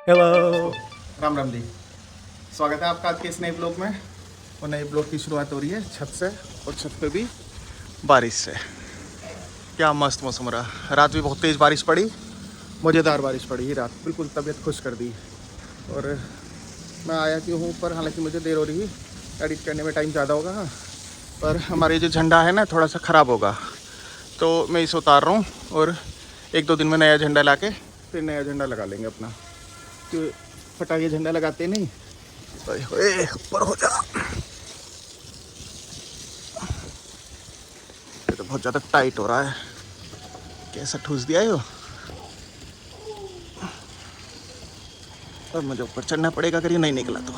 Hello. Ram Ram ji, स्वागत है आपका आज के इस नए ब्लॉग में। और नए ब्लॉग की शुरुआत हो रही है छत से, और छत पे भी बारिश से। क्या मस्त मौसम रहा। रात भी बहुत तेज़ बारिश पड़ी, मज़ेदार बारिश पड़ी ही रात, बिल्कुल तबीयत खुश कर दी। और मैं आया क्यों हूँ ऊपर, हालांकि मुझे देर हो रही है, एडिट करने में टाइम ज़्यादा होगा। हाँ, पर हमारे जो झंडा है ना थोड़ा सा ख़राब होगा, तो मैं इसे उतार रहा हूँ और 1-2 दिन में नया झंडा ला के फिर नया झंडा लगा लेंगे अपना। कि फटा ये झंडा लगाते नहीं। ओए ऊपर हो जा। ये तो बहुत ज़्यादा टाइट हो रहा है। कैसा ठूस दिया है वो। अब मुझे ऊपर चढ़ना पड़ेगा अगर ये नहीं निकला तो।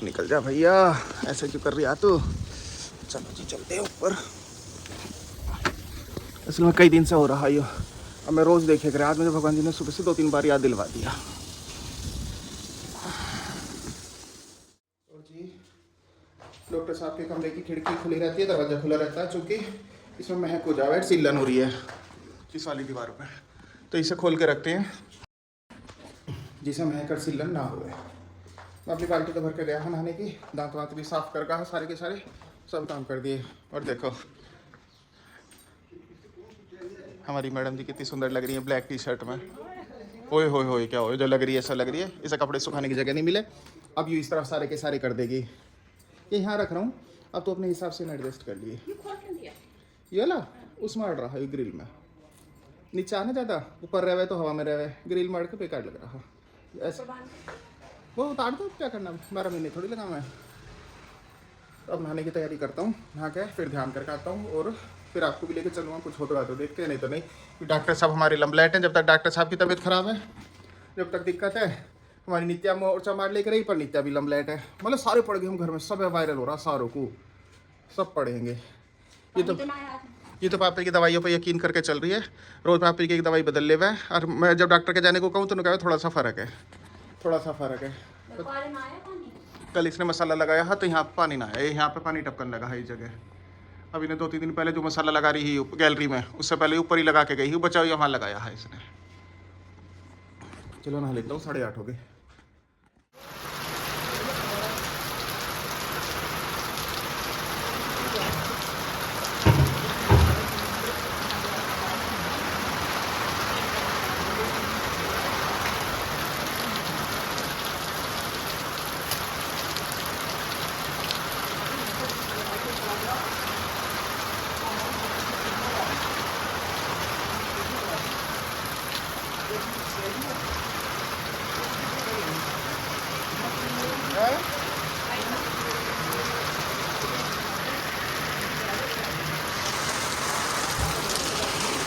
निकल जा भैया, ऐसे क्यों कर रही है तू। चलो जी चलते हैं ऊपर। असल में कई दिन से हो रहा है ये, अब मैं रोज़ देखे कर आज मुझे भगवान जी ने सुबह से 2-3 बार याद दिलवा दिया। और जी डॉक्टर साहब के कमरे की खिड़की खुली रहती है, दरवाज़ा खुला रहता है, चूँकि इसमें महक हो जाए, सीलन हो रही है इस वाली दीवार पर, तो इसे खोल के रखते हैं जिसे महक कर सीलन ना हो। मैं अपनी बाल्टी तो भर के गया है नहाने की, दांत वाँत भी साफ़ कर कहा, सारे के सारे सब काम कर दिए। और देखो हमारी मैडम जी कितनी सुंदर लग रही है ब्लैक टी शर्ट में। ओए होए होए क्या हो, जो लग रही है ऐसा लग रही है इसे कपड़े सुखाने की जगह नहीं मिले। अब यूँ इस तरफ सारे के सारे कर देगी। ये यहाँ रख रहा हूँ, अब तो अपने हिसाब से एडजस्ट कर लिए। ये वाला उसमें अड़ रहा है ग्रिल में, नीचे आने ज़्यादा, ऊपर रहे तो हवा में रहे, ग्रिल में अड़ के बेकार लग रहा है। ऐसे वो उतार दो, क्या करना, 12 महीने थोड़ी लगा मैं। अब नहाने की तैयारी करता हूँ, नहा के फिर ध्यान करके आता हूँ, और फिर आपको भी लेके चलूँगा। कुछ होता तो देखते हैं, नहीं तो नहीं। डॉक्टर साहब हमारे लंबलेट हैं, जब तक डॉक्टर साहब की तबीयत ख़राब है, जब तक दिक्कत है। हमारी नित्या मोर्चा मार लेकर रही, पर नित्या भी लंबलेट है। मतलब सारे पड़ गए हम घर में, सब वायरल हो रहा, सारों को सब पढ़ेंगे। ये तो पापा की दवाइयों पर यकीन करके चल रही है, रोज़ पापा की एक दवाई बदल ले हुआ है। और मैं जब डॉक्टर के जाने को कहूँ तो उन्होंने कहा थोड़ा सा फ़र्क है, थोड़ा सा फ़र्क है। कल इसने मसाला लगाया है तो यहाँ पे पानी ना है, यहाँ पे पानी टपकन लगा है इस जगह। अभी ने 2-3 दिन पहले जो मसाला लगा रही है गैलरी में, उससे पहले ऊपर ही लगा के गई, बचा हुआ वहाँ लगाया है इसने। चलो नहा लेता हूँ, 8:30 हो गए।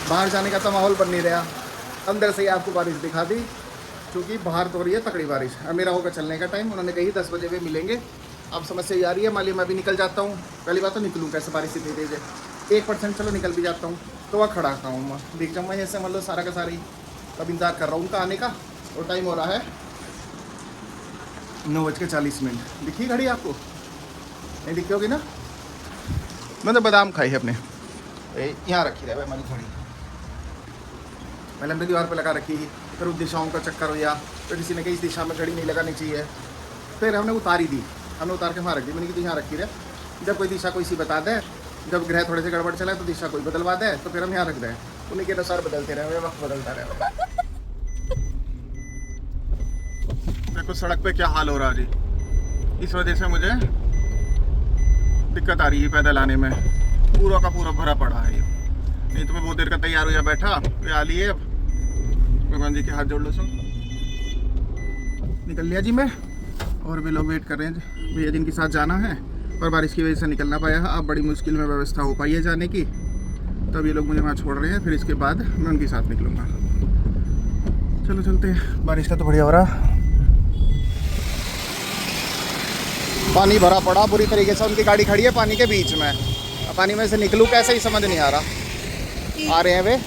बाहर जाने का तो माहौल बन नहीं रहा, अंदर से ही आपको बारिश दिखा दी, क्योंकि बाहर तो हो रही है तकड़ी बारिश। अब मेरा होगा चलने का टाइम, उन्होंने कही 10 बजे वे मिलेंगे। अब समस्या ये आ रही है, मान ली मैं भी निकल जाता हूँ, पहली बात तो निकलूँ कैसे, बारिश इतनी तेज है। 1% चलो निकल भी जाता हूँ तो वह खड़ा था हूँ, मैं दिख जाऊँ मैं ऐसे, मान लो सारा का सारी। अब इंतजार कर रहा हूँ उनका आने का, और टाइम हो रहा है 9:40। दिखी घड़ी आपको? नहीं दिखी होगी ना। मैंने बादाम खाई है अपने, यहाँ रखी रहे हमारी घड़ी, पहले हमने दीवार पर लगा रखी, फिर उस दिशाओं का चक्कर हो गया, तो किसी ने कही इस दिशा में घड़ी नहीं लगानी चाहिए, फिर हमने उतारी दी, हमने उतार के वहाँ रख दी। मैंने कहा यहाँ रखी रहे, जब कोई दिशा कोई सी बता दे, जब ग्रह थोड़े से गड़बड़ चला तो दिशा कोई बदलवा दे, तो फिर हम यहाँ रख दें, उन्हीं के अनुसार बदलते रहे, वक्त बदलता रहे। देखो सड़क पे क्या हाल हो रहा है जी, इस वजह से मुझे दिक्कत आ रही है पैदल आने में, पूरा का पूरा भरा पड़ा है। नहीं तो मैं बहुत देर का तैयार हो जा बैठा, ये आ लिए। अब भगवान जी के हाथ जोड़ लो, सब निकल लिया जी मैं, और भी लोग वेट कर रहे हैं भैया जिनके साथ जाना है, पर बारिश की वजह से निकलना पाया है। अब बड़ी मुश्किल में व्यवस्था हो पाई है जाने की, तब ये लोग मुझे वहाँ छोड़ रहे हैं, फिर इसके बाद मैं उनके साथ निकलूँगा। चलो चलते हैं, बारिश का तो बढ़िया हो रहा, पानी भरा पड़ा बुरी तरीके से, उनकी गाड़ी खड़ी है पानी के बीच में। अब पानी में से निकलूँ कैसे ही समझ नहीं आ रहा। आ रहे हैं वे,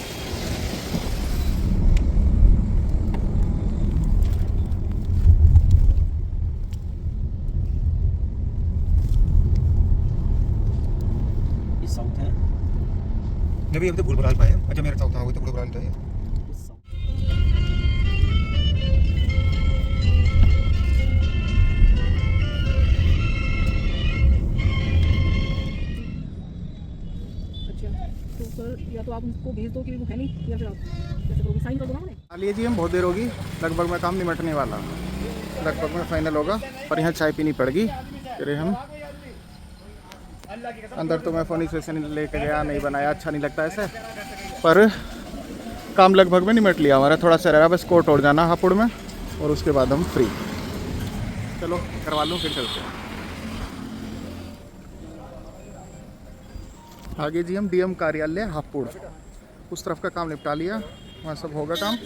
जब ये तो भूल भुलाल पाए, अच्छा मेरा चौथा हो तो भूल भुलाल है। सर या तो आप उनको भेज दो कि वो है नहीं, या फिर आप कैसे करोगे, साइन कर दो ना उन्हें। आलिए जी हम बहुत देर होगी, लगभग में काम निमटने वाला, लगभग में फाइनल होगा। और यहाँ चाय पीनी पड़ेगी। फिर हम अंदर तो मैं फ़ोन स्टेशन लेके गया, नहीं बनाया, अच्छा नहीं लगता ऐसे, पर काम लगभग में निमट लिया हमारा। थोड़ा सा रहा बस कोट और जाना हापुड़ में, और उसके बाद हम फ्री। चलो करवा लूँ फिर चलते हैं आगे जी। हम डीएम कार्यालय हापुड़ उस तरफ का काम निपटा लिया, वहाँ सब होगा काम।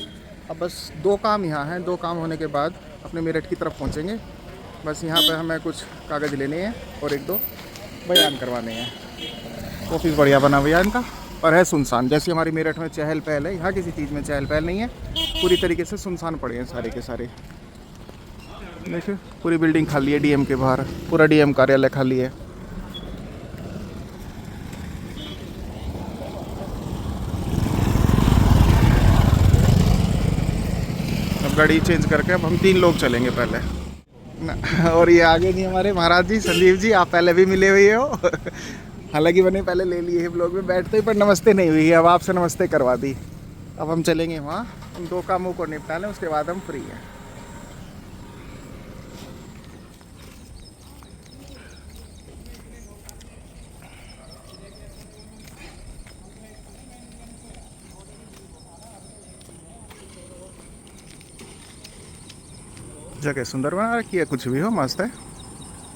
अब बस 2 काम यहाँ हैं, 2 काम होने के बाद अपने मेरठ की तरफ पहुँचेंगे। बस यहाँ पे हमें कुछ कागज़ लेने हैं और 1-2 बयान करवाने हैं। ऑफिस बढ़िया बना हुआ है इनका, और है सुनसान। जैसे हमारी मेरठ में चहल पहल है, यहाँ किसी चीज़ में चहल पहल नहीं है, पूरी तरीके से सुनसान पड़े हैं सारे के सारे। देखिए पूरी बिल्डिंग खाली है डीएम के बाहर, पूरा डीएम कार्यालय खाली है। अब गाड़ी चेंज करके अब हम 3 लोग चलेंगे पहले और ये आगे नहीं हमारे महाराज जी संदीप जी, आप पहले भी मिले हुए हो हालांकि मैंने पहले ले लिए है ब्लॉग में बैठते ही, पर नमस्ते नहीं हुई है, अब आपसे नमस्ते करवा दी। अब हम चलेंगे वहाँ, उन 2 कामों को निपटा लें, उसके बाद हम फ्री हैं। जगह सुंदर बना रखी है, कुछ भी हो मस्त है,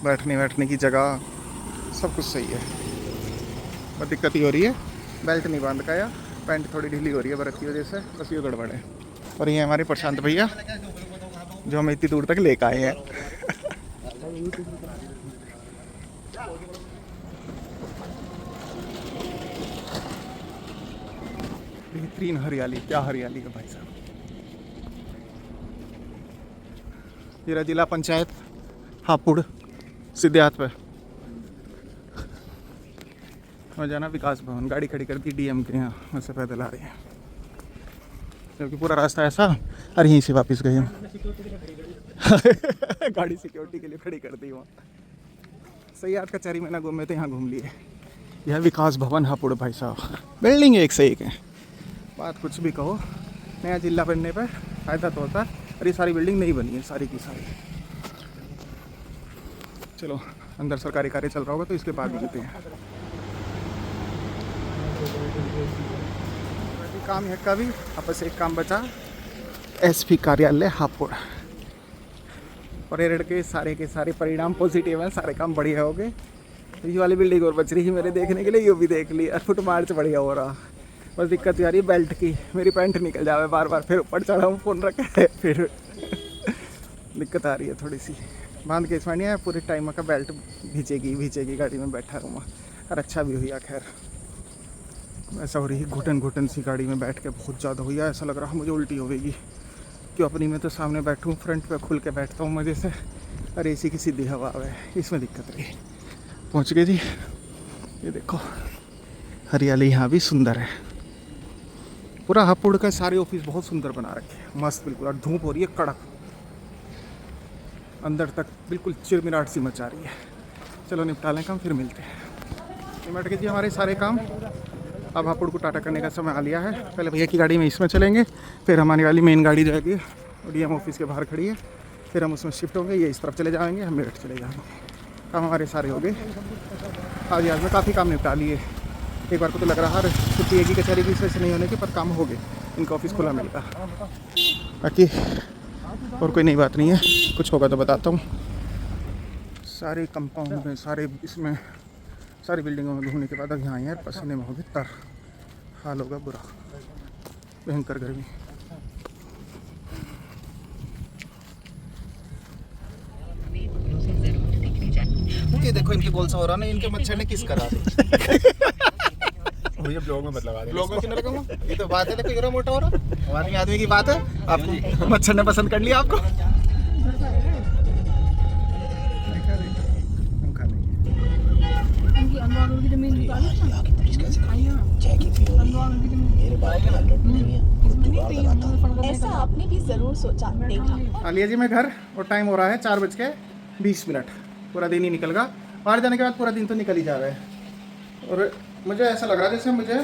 बैठने की जगह सब कुछ सही है। बस दिक्कत ही हो रही है बेल्ट नहीं बांध का, या पैंट थोड़ी ढीली हो रही है बरत की वजह से, बस ये गड़बड़ है। और ये हमारे प्रशांत भैया जो हमें इतनी दूर तक लेकर आए हैं बेहतरीन हरियाली, क्या हरियाली है भाई साहब। ये जिला पंचायत हापुड़ सीधे हाथ पे और जाना विकास भवन। गाड़ी खड़ी कर दी डीएम के यहाँ, वैसे पैदल आ रही है क्योंकि पूरा रास्ता ऐसा। और यहीं से वापस गए हम गाड़ी सिक्योरिटी के लिए खड़ी कर दी वहाँ। सही, आज का 4 महीना घूमे थे, यहाँ घूम लिए। यह विकास भवन हापुड़ भाई साहब, बिल्डिंग एक से एक है। बात कुछ भी कहो, नया जिला बनने पर फ़ायदा तो होता है, और ये सारी बिल्डिंग नहीं बनी है सारी की सारी। चलो अंदर सरकारी कार्य चल रहा होगा तो इसके बाद मिलते हैं। काम है का भी, अब बस एक काम बचा, एसपी कार्यालय हापुड़। परेड के सारे परिणाम पॉजिटिव हैं, सारे काम बढ़िया हो गए। ये वाली बिल्डिंग और बच रही है मेरे देखने के लिए, ये भी देख ली। और फुट मार्च बढ़िया हो रहा, बस दिक्कत आ रही है बेल्ट की, मेरी पैंट निकल जावे बार बार, फिर ऊपर चढ़ा हूँ फ़ोन रखे फिर दिक्कत आ रही है थोड़ी सी। बांध के इसमें नहीं है, पूरे टाइम का बेल्ट भीचेगी गाड़ी में बैठा रहूँगा। और अच्छा भी हुआ, खैर ऐसा हो रही है घुटन सी गाड़ी में बैठ के, बहुत ज़्यादा हुई है। ऐसा लग रहा है मुझे उल्टी होगी, क्यों अपनी में तो सामने बैठूँ, फ्रंट पे खुल के बैठता हूँ मज़े से, और एसी की सीधी हवा है, इसमें दिक्कत रही। पहुँच गए जी, ये देखो हरियाली यहाँ भी सुंदर है। पूरा हापुड़ का सारे ऑफिस बहुत सुंदर बना रखे हैं, मस्त बिल्कुल। और धूप हो रही है कड़क, अंदर तक बिल्कुल चिरमिराट सी मचा रही है। चलो निपटा लें काम, फिर मिलते हैं। निपट के जी हमारे सारे काम। अब हापुड़ को टाटा करने का समय आ लिया है। पहले भैया की गाड़ी में इसमें चलेंगे, फिर हमारी वाली मेन गाड़ी जाएगी, डीएम ऑफिस के बाहर खड़ी है, फिर हम उसमें शिफ्ट होंगे, ये इस तरफ चले जाएंगे, हम मेरठ चले जाएंगे। काम हमारे सारे हो गए आज में, काफ़ी काम निपटा लिए। एक बार को तो लग रहा है छुट्टी एक ही कचहरी की वजह से नहीं होने के, पर काम हो गए, इनका ऑफिस खुला मिलता। बाकी और कोई नई बात नहीं है, कुछ होगा तो बताता हूँ। सारे कंपाउंड में, सारे इसमें, सारी बिल्डिंगों में घूमने के बाद अब यहाँ यार पसीने में होगी तर, हाल होगा बुरा, भयंकर गर्मी। ये देखो इनके गोल से हो रहा ना, इनके मच्छर ने किस करा भैया ब्लॉग में बदलाव आ रहा है। ब्लॉग में क्यों रखूंगा, ये तो बात है, देखो ये मोटा हो रहा, हमारे आदमी की बात है। आपको मच्छर ने पसंद कर लिया आपको। ऐसा आपने भी जरूर सोचा, देखा। आलिया जी मैं घर, और टाइम हो रहा है 4:20। पूरा दिन ही निकल गया, बाहर जाने के बाद पूरा दिन तो निकल ही जा रहा है। और मुझे ऐसा लग रहा है जैसे मुझे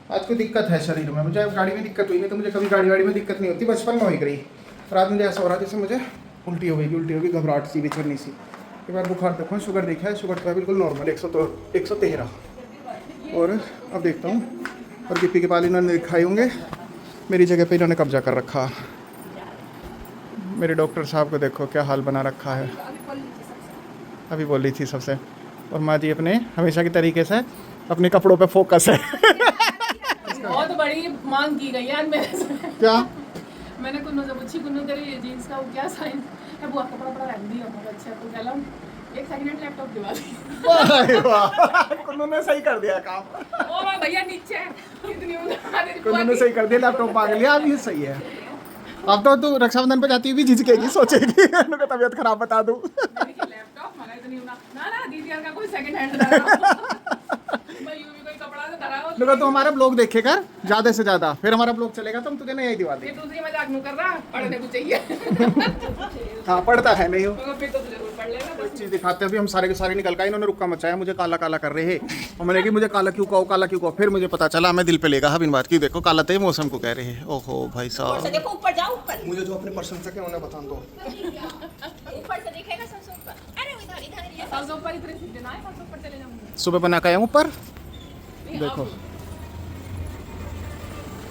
आज कोई दिक्कत है शरीर में, मुझे गाड़ी में दिक्कत हुई, नहीं तो मुझे कभी गाड़ी में दिक्कत नहीं होती, बचपन में हुई करी। रात में ऐसा हो रहा जैसे मुझे उल्टी हो गई, घबराहट सी, बेचैनी सी। एक बार बुखार देखो, शुगर देखा है, शुगर तो है बिल्कुल नॉर्मल 113। और अब देखता हूँ, और गिप्पी के पाल इन्होंने दिखाए होंगे, मेरी जगह पे इन्होंने कब्जा कर रखा। मेरे डॉक्टर साहब को देखो क्या हाल बना रखा है, अभी बोल रही थी सबसे। और माँ जी अपने हमेशा की तरीके से अपने कपड़ों पे फोकस है। बहुत बड़ी मांग की गई है मेरे से। क्या? मैंने कुन्नू से पूछी, कुन्नू तेरी जीन्स का वो क्या साइज है, वो कपड़ा बड़ा रख दिया। अच्छा तो कह लो एक सेकंड हैंड लैपटॉप दिवा दी। वाह, कुन्नू ने सही कर दिया काम। ओ भैया नीचे कितनी कुन्नू ने सही कर दिया, लैपटॉप मांग लिया, अब ये सही है। अब तो तू रक्षाबंधन पे जाती हुई झिझकेगी, सोचेगी उनका तबीयत खराब बता दूं। लैपटॉप मंगा इतनी ना दीदी का कोई सेकंड हैंड धरा। मैं यूं भी कोई कपड़ा से धरा हो। लगा तो हमारा ब्लॉग देखे कर ज्यादा से ज्यादा, फिर हमारा ब्लॉग चलेगा तो हम तुझे नहीं दिवा ये देंगे। दूसरी मजाक नहीं कर रहा, पढ़ने को चाहिए। हाँ पढ़ता है नहीं हो, तो फिर तो जरूर पढ़ लेना। कोई चीज दिखाते हैं। अभी हम सारे के सारे निकल गए, इन्होंने रुक्का मचाया, मुझे काला काला कर रहे हैं। और मैंने कि मुझे काला क्यों कहो, काला क्यों कहो, फिर मुझे पता चला, मैं दिल पे लेगा अब इन बात की। देखो काला तो मौसम को कह रहे हैं। ओहो भाई साहब, देखो ऊपर जाओ, ऊपर मुझे जो अपने प्रशंसक है उन्हें बता दो। ऊपर से दिखेगा सबसे ऊपर। अरे इधर इधर ये सबसे ऊपर इतने सीधे ना है, सबसे ऊपर चले जाऊंगा। सुबह बना के आया हूं ऊपर, देखो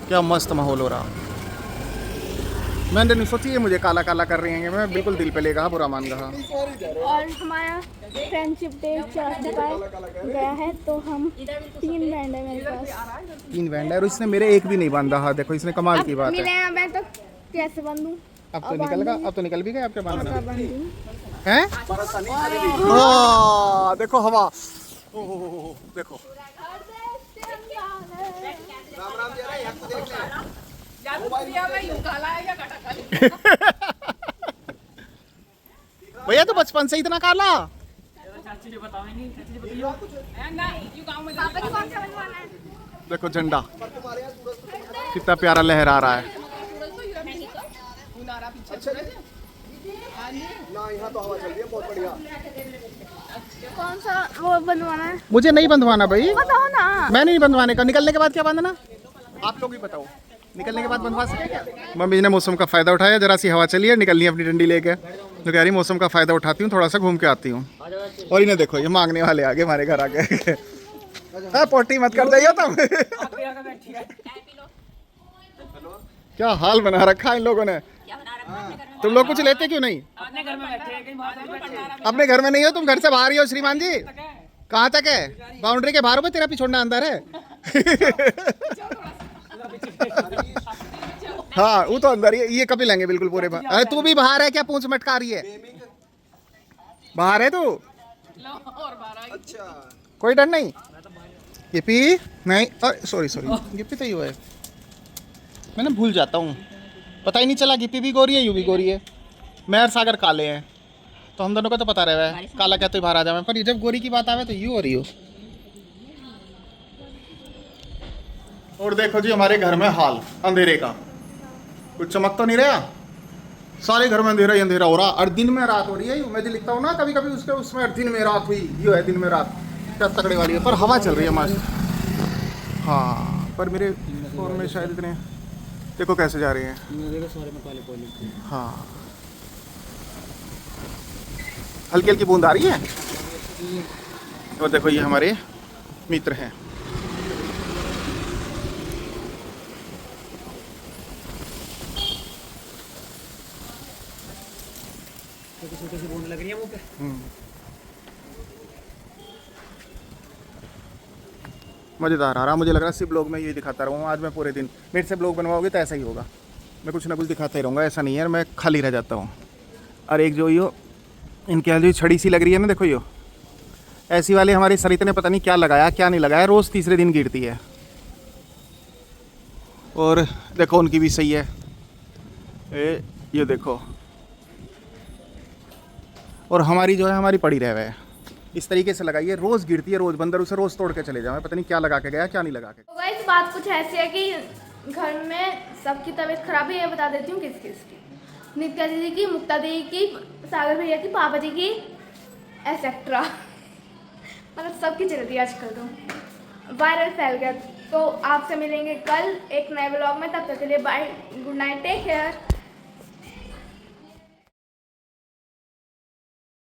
क्या मस्त माहौल हो रहा। मैंने नहीं सोची ये मुझे काला काला कर रही हैं, मैं बिल्कुल दिल पे लेगा, बुरा मान रहा। और हमारा फ्रेंडशिप डे चल चुका गया है, तो हम 3 बैंड है मेरे पास। 3 बैंड है और इसने मेरे एक भी नहीं बांधा। हाँ देखो, इसने कमाल की बात मेरे है। यहाँ मैं तो कैसे बंधूं? अब तो निकल गया, अब तो निकल भी गए आपके बांधना बंधूं हैं। हाँ देखो हवा, ओह देखो। राम राम जी, रहा तो देख ले। भैया तो बचपन से इतना काला। देखो झंडा कितना प्यारा लहरा रहा है। ना यहाँ तो हवा चल रही है बहुत बढ़िया। कौन सा वो बनवाना है? मुझे नहीं बंधवाना भाई, बताओ ना। मैं नहीं बंधवाने का। निकलने के बाद क्या बांधना, आप लोग ही बताओ। निकलने के बाद बंधवा सके क्या? मम्मी ने मौसम का फ़ायदा उठाया, जरा सी हवा चली है, निकलनी अपनी डंडी लेके। तो कह रही मौसम का फ़ायदा उठाती हूँ, थोड़ा सा घूम के आती हूँ। और इन्हें देखो, ये मांगने वाले आगे हमारे घर आके। हाँ पोटी मत कर जाइए तुम। क्या हाल बना रखा है इन लोगों ने। तुम लोग कुछ लेते क्यों नहीं? अपने घर में नहीं हो तुम, घर से बाहर ही हो श्रीमान जी। कहाँ तक है? बाउंड्री के बाहर हो, तेरा पिछोड़ना अंदर है। हाँ वो तो अंदर ही, ये कभी लेंगे बिल्कुल पूरे बाहर। अरे तू भी बाहर है क्या? पूंछ मटका रही है, बाहर है तू। अच्छा कोई डर नहीं। गिप्पी नहीं, सॉरी गिप्पी तो यू है, मैंने भूल जाता हूँ, पता ही नहीं चला। गिप्पी भी गोरी है, यू भी गोरी है, मैं और सागर काले हैं, तो हम दोनों को तो पता रहे है काला क्या तो बाहर आ जाए। पर जब गोरी की बात आवे तो यू हो रही हो। और देखो जी हमारे घर में हाल अंधेरे का, कुछ चमक तो नहीं रहा, सारे घर में अंधेरा ही अंधेरा हो रहा। और दिन में रात हो रही है, मैं जो लिखता हूँ ना कभी कभी उसके उसमें दिन में रात हुई, ये है दिन में रात, क्या तगड़े वाली है। पर हवा चल रही है मस्त। हाँ पर मेरे फोन में शायद इतने, देखो कैसे जा रहे हैं। हाँ हल्की हल्की बूंद आ रही है। और देखो ये हमारे मित्र हैं। छोटी सी बूंद लग रही है मुंह पे। मज़ेदार आ रहा, मुझे लग रहा है सिर्फ ब्लॉग में ये दिखाता रहूँगा आज मैं पूरे दिन। मेरे से ब्लॉग बनवाओगे तो ऐसा ही होगा, मैं कुछ ना कुछ दिखाता ही रहूँगा, ऐसा नहीं है मैं खाली रह जाता हूँ। और एक जो यो इनके यहाँ जो छड़ी सी लग रही है ना, देखो यो ऐसी वाली हमारी सरिता ने पता नहीं क्या लगाया क्या नहीं लगाया, रोज़ तीसरे दिन गिरती है। और देखो उनकी भी सही है, ये देखो। और हमारी जो है हमारी पड़ी रह है, इस तरीके से लगाइए, रोज़ गिरती है, रोज़ बंदर उसे रोज़ तोड़ के चले जाए, पता नहीं क्या लगा के गया क्या नहीं लगा के। तो गाइस बात कुछ ऐसी है कि घर में सबकी तबीयत खराब है, ये बता देती हूँ किस किस की। नित्या दीदी की, मुक्ता दीदी की, सागर भैया की, पापा जी की, एसेट्रा। मतलब सबकी चल रही है आजकल, तो वायरल फैल गया तो आपसे मिलेंगे कल एक नए ब्लॉग में, तब तक के लिए bye, good night, take care.